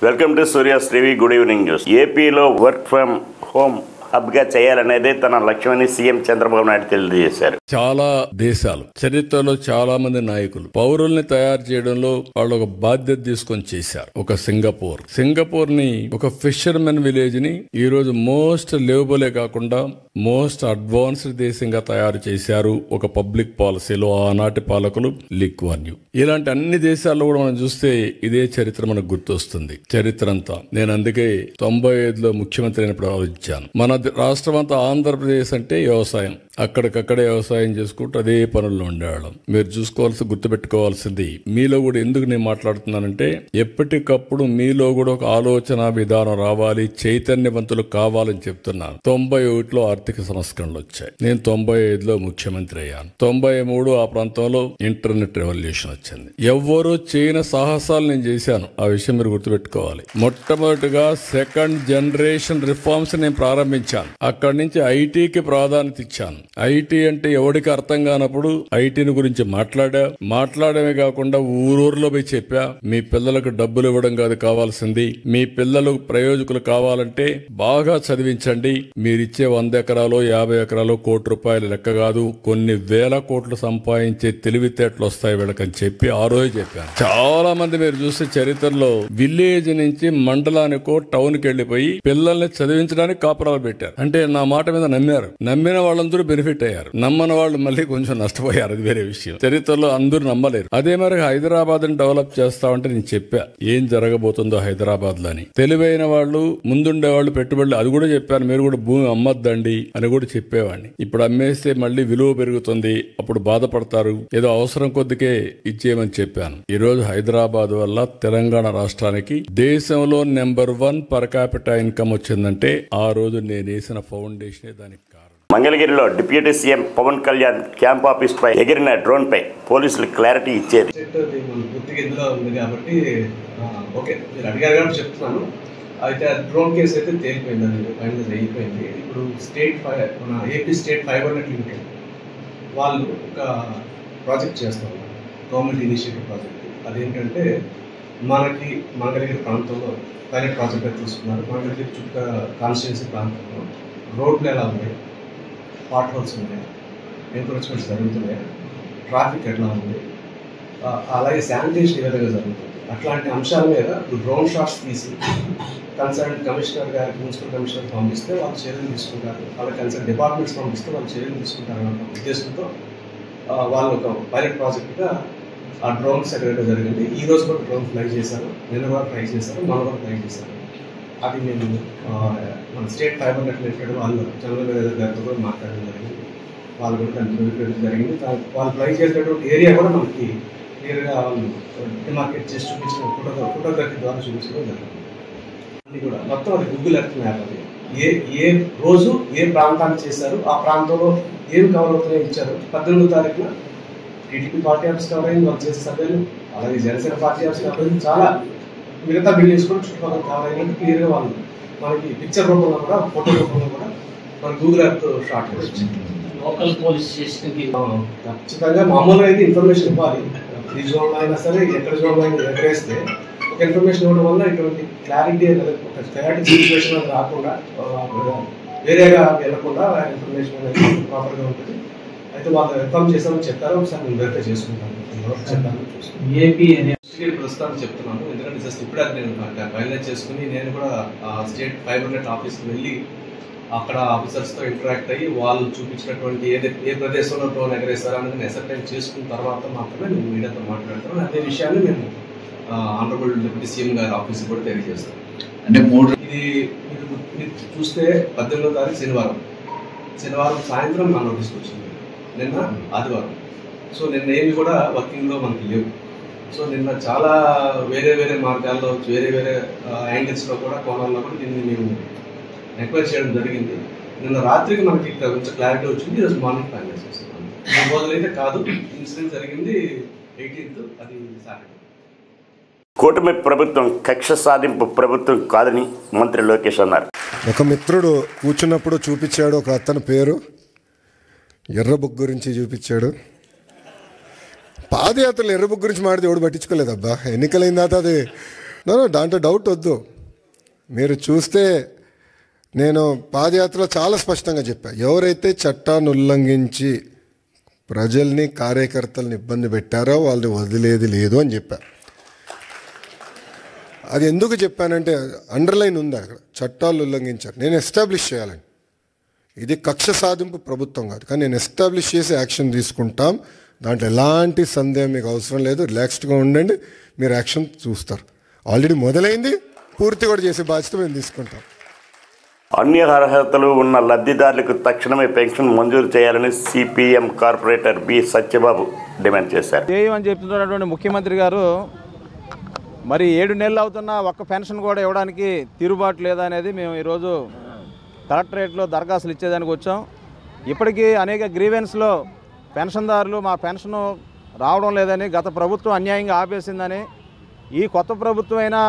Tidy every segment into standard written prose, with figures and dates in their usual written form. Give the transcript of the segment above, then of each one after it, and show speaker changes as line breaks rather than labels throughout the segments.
Welcome to Surya's TV. Good evening news. ఏపీలో work from home హబ్గా చేయాలనేదే తన లక్ష్యమని సీఎం చంద్రబాబు నాయుడు తెలియజేశారు.
చాలా దేశాలు చరిత్రలో చాలా మంది నాయకులు పౌరుల్ని తయారు చేయడంలో వాళ్ళు ఒక బాధ్యత తీసుకొని చేశారు. ఒక సింగపూర్ ని ఒక ఫిషర్మెన్ విలేజ్ ని ఈ రోజు మోస్ట్ లివబులే కాకుండా మోస్ట్ అడ్వాన్స్డ్ దేశంగా తయారు చేశారు. ఒక పబ్లిక్ పాలసీలో ఆనాటి పాలకులు లీ కువాన్ యూ. ఇలాంటి అన్ని దేశాల్లో కూడా మనం చూస్తే ఇదే చరిత్ర మనకు గుర్తొస్తుంది. చరిత్ర అంతా నేను అందుకే 95లో ముఖ్యమంత్రి అయినప్పుడు ఆలోచించాను. మన రాష్ట్రం అంతా ఆంధ్రప్రదేశ్ అంటే వ్యవసాయం, అక్కడికక్కడే వ్యవసాయం చేసుకుంటూ అదే పనుల్లో ఉండేవాళ్ళం. మీరు గుర్తుపెట్టుకోవాల్సింది మీలో కూడా ఎందుకు నేను మాట్లాడుతున్నానంటే ఎప్పటికప్పుడు మీలో కూడా ఒక ఆలోచన విధానం రావాలి, చైతన్యవంతులు కావాలని చెప్తున్నాను. 91లో ఆర్థిక సంస్కరణలు వచ్చాయి. నేను 95లో ముఖ్యమంత్రి అయ్యాను. 93 ఆ ప్రాంతంలో ఇంటర్నెట్ రెవల్యూషన్ వచ్చింది. ఎవ్వరూ చేయని సాహసాలు నేను చేశాను. ఆ విషయం మీరు గుర్తుపెట్టుకోవాలి. మొట్టమొదటిగా సెకండ్ జనరేషన్ రిఫార్మ్స్ నేను ప్రారంభించాను. అక్కడి నుంచి ఐటీకి ప్రాధాన్యత ఇచ్చాను. ఐటీ అంటే ఎవరికి అర్థం కానప్పుడు ఐటీని గురించి మాట్లాడమే కాకుండా ఊరూరులో పోయి చెప్పా, మీ పిల్లలకు డబ్బులు ఇవ్వడం కాదు కావాల్సింది, మీ పిల్లలు ప్రయోజకులు కావాలంటే బాగా చదివించండి. మీరిచ్చే 100 ఎకరాలు 50 ఎకరాలు ₹1,00,00,000 లెక్క కాదు, కొన్ని వేల కోట్లు సంపాదించే తెలివితేటలు వస్తాయి వీళ్ళకని చెప్పి ఆ రోజు చెప్పాను. చాలా మంది మీరు చూస్తే చరిత్రలో విలేజ్ నుంచి మండలానికో టౌన్ కి వెళ్లిపోయి పిల్లల్ని చదివించడానికి కాపురాలు పెట్టారు. అంటే నా మాట మీద నమ్మిన వాళ్ళందరూ బెనిఫిట్ అయ్యారు, నమ్మని వాళ్ళు మళ్ళీ కొంచెం నష్టపోయారు. అది వేరే విషయం. చరిత్రలో అందరూ నమ్మలేరు. అదే మరి హైదరాబాద్ ని డెవలప్ చేస్తామంటే నేను చెప్పా ఏం జరగబోతుందో హైదరాబాద్ లో అని. తెలివైన వాళ్ళు ముందుండే వాళ్ళు పెట్టుబడులు అది కూడా చెప్పాను. మీరు కూడా భూమి అమ్మద్దండి అని కూడా చెప్పేవాడిని. ఇప్పుడు అమ్మేస్తే మళ్ళీ విలువ పెరుగుతుంది, అప్పుడు బాధపడతారు, ఏదో అవసరం కొద్దికే ఇచ్చేయమని చెప్పాను. ఈ రోజు హైదరాబాద్ వల్ల తెలంగాణ రాష్ట్రానికి దేశంలో నెంబర్ 1 పర్ క్యాపిటల్ ఇన్కమ్ వచ్చిందంటే ఆ రోజు నేను వేసిన ఫౌండేషన్ దానికి కారణం.
మంగళగిరిలో deputy CM Pawan Kalyan camp office పై ఎగిరిన డ్రోన్ పై పోలీసులు క్లారిటీ ఇచ్చారు.
ఇందులో ఉంది కాబట్టి ఓకే మీరు అడిగారు కాబట్టి చెప్తున్నాను. అయితే డ్రోన్ కేసు అయితే తేలిపోయిందండి, ఫైనల్ అయిపోయింది. ఇప్పుడు మన AP state fibre net limited వాళ్ళు ఒక ప్రాజెక్ట్ చేస్తారు, గవర్నమెంట్ ఇనిషియేటివ్ ప్రాజెక్ట్. అదేంటంటే మనకి మంగళగిరి ప్రాంతంలో పైలట్ ప్రాజెక్ట్ తీసుకున్నారు. మంగళగిరి చుట్టూ కాన్స్టిట్యున్సీ ప్రాంతంలో రోడ్లు ఎలా ఉన్నాయి, పాట్ హోల్స్ ఉన్నాయి, ఎంక్రోచ్మెంట్స్ జరుగుతున్నాయి, ట్రాఫిక్ ఎట్లా ఉంది, అలాగే శానిటేషన్ ఏ విధంగా జరుగుతుంది, అట్లాంటి అంశాల మీద డ్రోన్ షాట్స్ తీసి కన్సర్న్ కమిషనర్ గారికి, మున్సిపల్ కమిషనర్ పంపిస్తే వాళ్ళు చర్యలు తీసుకుంటారు, అలాగే కన్సర్న్ డిపార్ట్మెంట్స్ పంపిస్తే వాళ్ళు చర్యలు తీసుకుంటారు అన్న ఉద్దేశంతో వాళ్ళు ఒక పైలట్ ప్రాజెక్ట్గా ఆ డ్రోన్స్ ఎక్కడైతే జరిగింది. ఈ రోజు కూడా డ్రోన్ ఫ్లై చేశారు, నిన్న కూడా ఫ్లై చేశారు, మొన్న కూడా ఫ్లై చేశారు. అది మేము మన స్టేట్ ఫైబర్ నెట్ లిమిటెడ్ వాళ్ళు చంద్రబాబు గారితో కూడా మాట్లాడడం జరిగింది. వాళ్ళు కూడా దాన్ని జరిగింది. వాళ్ళు ఫ్లై చేసేటటువంటి ఏరియా కూడా మనకి క్లియర్గా వాళ్ళు డిమార్కెట్ చేసి చూపించిన ఫోటోగ్రఫీ ద్వారా చూపించడం జరిగింది. అన్నీ కూడా మొత్తం అది గూగుల్ ఎర్త్ మ్యాప్. అది ఏ రోజు ఏ ప్రాంతాన్ని చేశారు, ఆ ప్రాంతంలో ఏం కవర్ అవుతున్నాయో ఇచ్చారు. 18వ తారీఖున టీడీపీ పార్టీ ఆఫీస్ కవర్ అయింది, వాళ్ళు చేసే సభ్యులు, అలాగే జనసేన పార్టీ ఆఫీస్ కవర్ అయింది. చాలా మిగతా బిల్డింగ్స్ కూడా చుట్టుపక్కల కవర్ అయినట్టు క్లియర్గా వాళ్ళు మనకి పిక్చర్ రూపంలో కూడా ఫోటో రూపంలో కూడా మన గూగుల్ ఎర్త్ షాట్ వచ్చింది.
లోకల్ పోలీస్ స్టేషన్
ఖచ్చితంగా మామూలుగా అయితే ఇన్ఫర్మేషన్ ఇవ్వాలి. ఈ జోన్లో అయినా సరే ఎక్కడ జోన్లో అయినా ఎగరేస్తే ఒక ఇన్ఫర్మేషన్ ఇవ్వడం వల్ల ఇటువంటి క్లారిటీ అనేది ఒక క్లారిటీ సిచ్యువేషన్ అనేది రాకుండా వేరేగా వెళ్ళకుండా ఇన్ఫర్మేషన్ అనేది ప్రాపర్గా ఉంటుంది. అయితే వాళ్ళు ఇన్ఫార్మ్ చేస్తామని చెప్పారు. ఒకసారి నేను వెరిఫై చేసుకుంటాను, ఎవరు చెప్పాను చూసుకుంటాను.
ఏపీ
ప్రస్తుతానికి చెప్తున్నాను, ఎందుకంటే జస్ట్ ఇప్పుడే నేను ఫైనలైజ్ చేసుకుని నేను కూడా స్టేట్ ఫైబర్ నెట్ ఆఫీస్కి వెళ్ళి అక్కడ ఆఫీసర్స్తో ఇంటరాక్ట్ అయ్యి వాళ్ళు చూపించినటువంటి ఏ ప్రదేశంలో డ్రోన్ ఎగరేస్తారో అనేది అసర్టైన్ చేసుకున్న తర్వాత మాత్రమే నేను మీడియాతో మాట్లాడతాను. అదే విషయాన్ని మేము ఆనరబుల్ డిప్యూటీ సీఎం గారి ఆఫీస్కి కూడా తెలియజేస్తాను.
అంటే
ఇది మీరు చూస్తే 18వ తారీఖు శనివారం సాయంత్రం నా నోటీస్కి వచ్చింది, నిన్న ఆదివారం. సో నిన్న ఏమి కూడా వర్కింగ్లో మనకి లేవు. సో నిన్న చాలా వేరే మార్గాల్లో వేరే యాంగిల్స్లో కూడా కోణాల్లో కూడా దీన్ని మేము ఎంక్వైరీ చేయడం జరిగింది. నిన్న రాత్రికి మనకి కొంచెం క్లారిటీ వచ్చింది. ఈరోజు మార్నింగ్ ఫైనలైజ్ చేస్తున్నాం. ఈ రోజులైతే కాదు, ఇన్సిడెంట్ జరిగింది 18th, అది సాటర్డే.
కూటమి ప్రభుత్వం కక్ష సాధింపు ప్రభుత్వం కాదని మంత్రి లోకేష్ అన్నారు.
ఒక మిత్రుడు కూర్చున్నప్పుడు చూపించాడు, ఒక అతని పేరు ఎర్ర బుక్ గురించి చూపించాడు. పాదయాత్రలు ఎర్ర బుక్ గురించి మాడితే ఎవడు పట్టించుకోలేదబ్బా. ఎన్నికలైన తర్వాత అది దాంట్లో డౌట్ వద్దు. మీరు చూస్తే నేను పాదయాత్రలో చాలా స్పష్టంగా చెప్పాను, ఎవరైతే చట్టాన్ని ఉల్లంఘించి ప్రజల్ని కార్యకర్తలను ఇబ్బంది పెట్టారో వాళ్ళని వదిలేది లేదు అని చెప్పాను. అది ఎందుకు చెప్పానంటే అండర్లైన్ ఉంది అక్కడ, చట్టాలు ఉల్లంఘించారు, నేను ఎస్టాబ్లిష్ చేయాలని. ఇది కక్ష సాధింపు ప్రభుత్వం కాదు, కానీ నేను ఎస్టాబ్లిష్ చేసి యాక్షన్ తీసుకుంటాం. దాంట్లో ఎలాంటి సందేహం మీకు అవసరం లేదు. రిలాక్స్డ్గా ఉండండి, మీరు యాక్షన్ చూస్తారు. ఆల్రెడీ మొదలైంది, పూర్తి కూడా చేసే బాధ్యత మేము తీసుకుంటాం.
అన్ని అర్హతలు ఉన్న లబ్ధిదారులకు తక్షణమే పెన్షన్ మంజూరు చేయాలని CPM corporator B Satyababu demand చేశారు.
చేయమని చెప్తున్నటువంటి ముఖ్యమంత్రి గారు మరి 7 నెలలు అవుతున్నా ఒక్క పెన్షన్ కూడా ఇవ్వడానికి తీరుబాటు లేదనేది మేము ఈరోజు కలెక్టరేట్లో దరఖాస్తులు ఇచ్చేదానికి వచ్చాం. ఇప్పటికీ అనేక గ్రీవెన్స్లో పెన్షన్దారులు మా పెన్షను రావడం లేదని, గత ప్రభుత్వం అన్యాయంగా ఆపేసిందని, ఈ కొత్త ప్రభుత్వం అయినా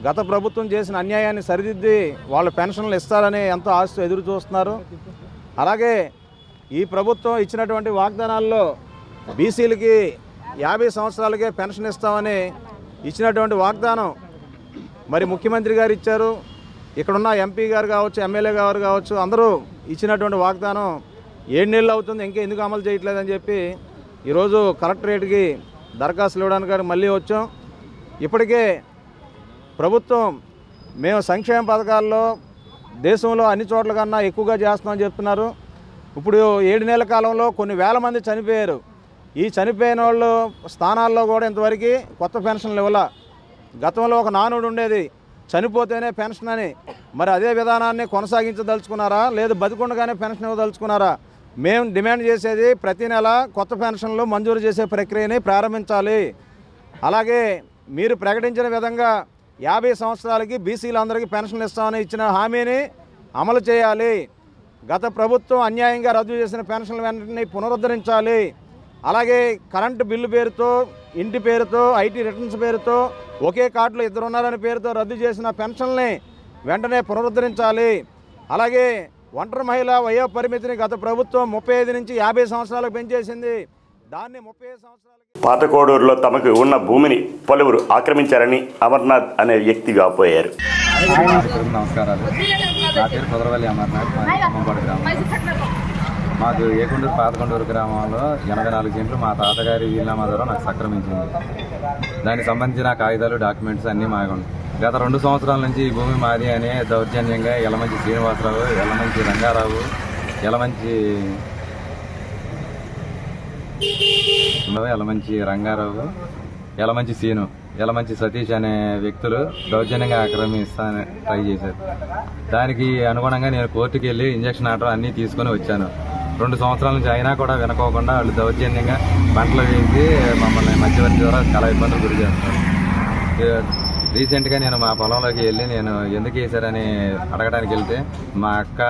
గత ప్రభుత్వం చేసిన అన్యాయాన్ని సరిదిద్ది వాళ్ళ పెన్షన్లు ఇస్తారని ఎంతో ఆశతో ఎదురు చూస్తున్నారు. అలాగే ఈ ప్రభుత్వం ఇచ్చినటువంటి వాగ్దానాల్లో బీసీలకి 50 సంవత్సరాలకే పెన్షన్ ఇస్తామని ఇచ్చినటువంటి వాగ్దానం మరి ముఖ్యమంత్రి గారు ఇచ్చారు, ఇక్కడున్న ఎంపీ గారు కావచ్చు, ఎమ్మెల్యే గారు కావచ్చు, అందరూ ఇచ్చినటువంటి వాగ్దానం 7 నెలలు అవుతుంది, ఇంకా ఎందుకు అమలు చేయట్లేదని చెప్పి ఈరోజు కలెక్టరేట్కి దరఖాస్తులు ఇవ్వడానికి మళ్ళీ వచ్చాం. ఇప్పటికే ప్రభుత్వం మేము సంక్షేమ పథకాల్లో దేశంలో అన్ని చోట్ల కన్నా ఎక్కువగా చేస్తున్నామని చెప్తున్నారు. ఇప్పుడు 7 నెలల కాలంలో కొన్ని వేల మంది చనిపోయారు. ఈ చనిపోయిన వాళ్ళు స్థానాల్లో కూడా ఇంతవరకు కొత్త పెన్షన్లు ఇవ్వాల. గతంలో ఒక నానుడు ఉండేది, చనిపోతేనే పెన్షన్ అని. మరి అదే విధానాన్ని కొనసాగించదలుచుకున్నారా, లేదు బతికుండగానే పెన్షన్ ఇవ్వదలుచుకున్నారా? మేము డిమాండ్ చేసేది ప్రతి నెల కొత్త పెన్షన్లు మంజూరు చేసే ప్రక్రియని ప్రారంభించాలి. అలాగే మీరు ప్రకటించిన విధంగా 50 సంవత్సరాలకి బీసీలందరికీ పెన్షన్లు ఇస్తామని ఇచ్చిన హామీని అమలు చేయాలి. గత ప్రభుత్వం అన్యాయంగా రద్దు చేసిన పెన్షన్ల వెంటనే పునరుద్ధరించాలి. అలాగే కరెంటు బిల్లు పేరుతో, ఇంటి పేరుతో, ఐటీ రిటర్న్స్ పేరుతో, ఒకే కార్డులో 2 ఉన్నారని పేరుతో రద్దు చేసిన పెన్షన్ని వెంటనే పునరుద్ధరించాలి. అలాగే ఒంటరి మహిళ వయో పరిమితిని గత ప్రభుత్వం 35 నుంచి 50 సంవత్సరాలకు పెంచేసింది, దాన్ని 35 సంవత్సరాలకి.
పాతకోడూరులో తమకు ఉన్న భూమిని పలువురు ఆక్రమించారని అమర్నాథ్ అనే వ్యక్తి వాపోయారు.
నమస్కారాలు, నా పేరు కుదరవల్లి అమర్నాథ్, అమ్మపాడు గ్రామం. మాకు ఏకొండూరు పాతకొండూరు గ్రామంలో 84 సెంట్లు మా తాతగారి వీలునామా ద్వారా నాకు సక్రమించింది. దానికి సంబంధించిన కాగితాలు, డాక్యుమెంట్స్ అన్నీ మాకుంది. గత 2 సంవత్సరాల నుంచి ఈ భూమి మాది అనే దౌర్జన్యంగా యలమంచి శ్రీనివాసరావు, యలమంచి రంగారావు, యలమంచి రంగారావు, యలమంచి సీను, యలమంచి సతీష్ అనే వ్యక్తులు దౌర్జన్యంగా ఆక్రమిస్తానని ట్రై చేశారు. దానికి అనుగుణంగా నేను కోర్టుకు వెళ్ళి ఇంజక్షన్ ఆర్డర్ అన్నీ తీసుకొని వచ్చాను. 2 సంవత్సరాల నుంచి అయినా కూడా వినుకోకుండా వాళ్ళు దౌర్జన్యంగా పంటలు వేసి మమ్మల్ని మధ్యవర్తి ద్వారా చాలా ఇబ్బందులు గురి చేస్తారు. రీసెంట్గా నేను మా పొలంలోకి వెళ్ళి నేను ఎందుకు వేశారని అడగడానికి వెళ్తే మా అక్క,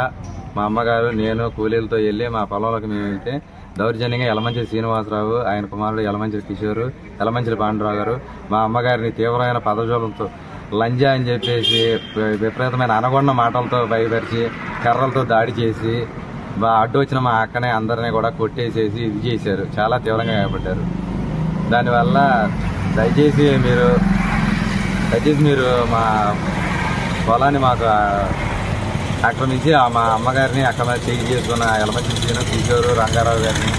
మా అమ్మగారు, నేను కూలీలతో వెళ్ళి మా పొలంలోకి మేము వెళ్తే దౌర్జన్యంగా యలమంచి శ్రీనివాసరావు, ఆయన కుమారుడు యలమంచి కిషోరు, యలమంచి పాండురావు గారు మా అమ్మగారిని తీవ్రమైన పదజాలంతో లంజా అని చెప్పేసి విపరీతమైన అనగొండ మాటలతో భయపరిచి కర్రలతో దాడి చేసి అడ్డు వచ్చిన మా అక్కనే అందరినీ కూడా కొట్టేసేసి ఇది చేశారు. చాలా తీవ్రంగా గాయపడ్డారు. దానివల్ల దయచేసి మీరు మా పొలాన్ని మాకు ఆక్రమించి మా అమ్మగారిని అక్కడ చేయి చేసుకున్న యలమంచి సీను, కిషోరు, రంగారావు గారిని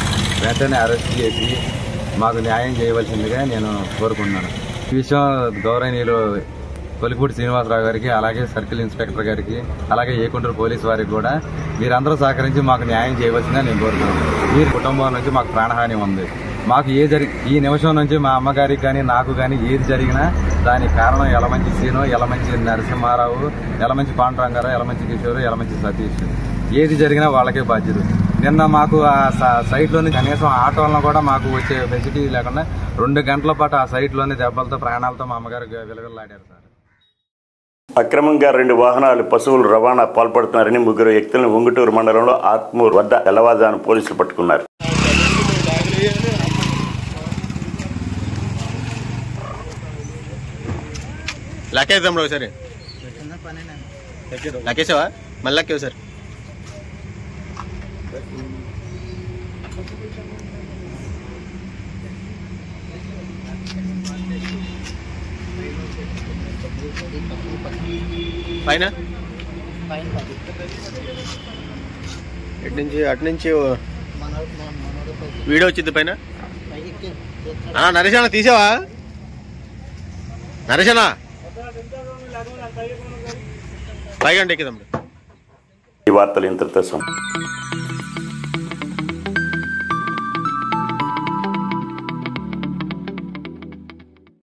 వెంటనే అరెస్ట్ చేసి మాకు న్యాయం చేయవలసిందిగా నేను కోరుకుంటున్నాను. ఈ విషయం గౌరవనీయులు కొలిపూడి శ్రీనివాసరావు గారికి, అలాగే సర్కిల్ ఇన్స్పెక్టర్ గారికి, అలాగే ఏకొండూరు పోలీసు వారికి కూడా మీరందరూ సహకరించి మాకు న్యాయం చేయవలసిందిగా నేను కోరుతున్నాను. వీరి కుటుంబం నుంచి మాకు ప్రాణహాని ఉంది. మాకు ఈ నిమిషం నుంచి మా అమ్మగారికి కానీ నాకు కానీ ఏది జరిగినా దానికి కారణం యలమంచి సీను, యలమంచి నరసింహారావు, యలమంచి పాండురంగారావు, యలమంచి కిషోరు, యలమంచి సతీష్. ఏది జరిగినా వాళ్ళకే బాధ్యత. నిన్న మాకు ఆ సైట్లోని కనీసం ఆటోలను కూడా మాకు వచ్చే ఫెసిలిటీ లేకుండా 2 గంటల పాటు ఆ సైట్లోని దెబ్బలతో ప్రాణాలతో మా అమ్మగారు విలవిల్లాడారు సార్.
అక్రమంగా 2 వాహనాలు పశువులు రవాణా పాల్పడుతున్నారని 3 వ్యక్తులను ఉంగుటూరు మండలంలో ఆత్మూరు వద్ద తెల్లవారుజామున పోలీసులు పట్టుకున్నారు.
లాకేద్దాం రావు సరే లాకేసావా మళ్ళీ లాక్కేవు సార్. పైన అటు నుంచి వీడియో వచ్చింది పైన. నరేష్ అన్న తీసావా? నరేష్ అన్న పైగా ఎక్కుదాం.
ఈ వార్తలు ఇంతటితో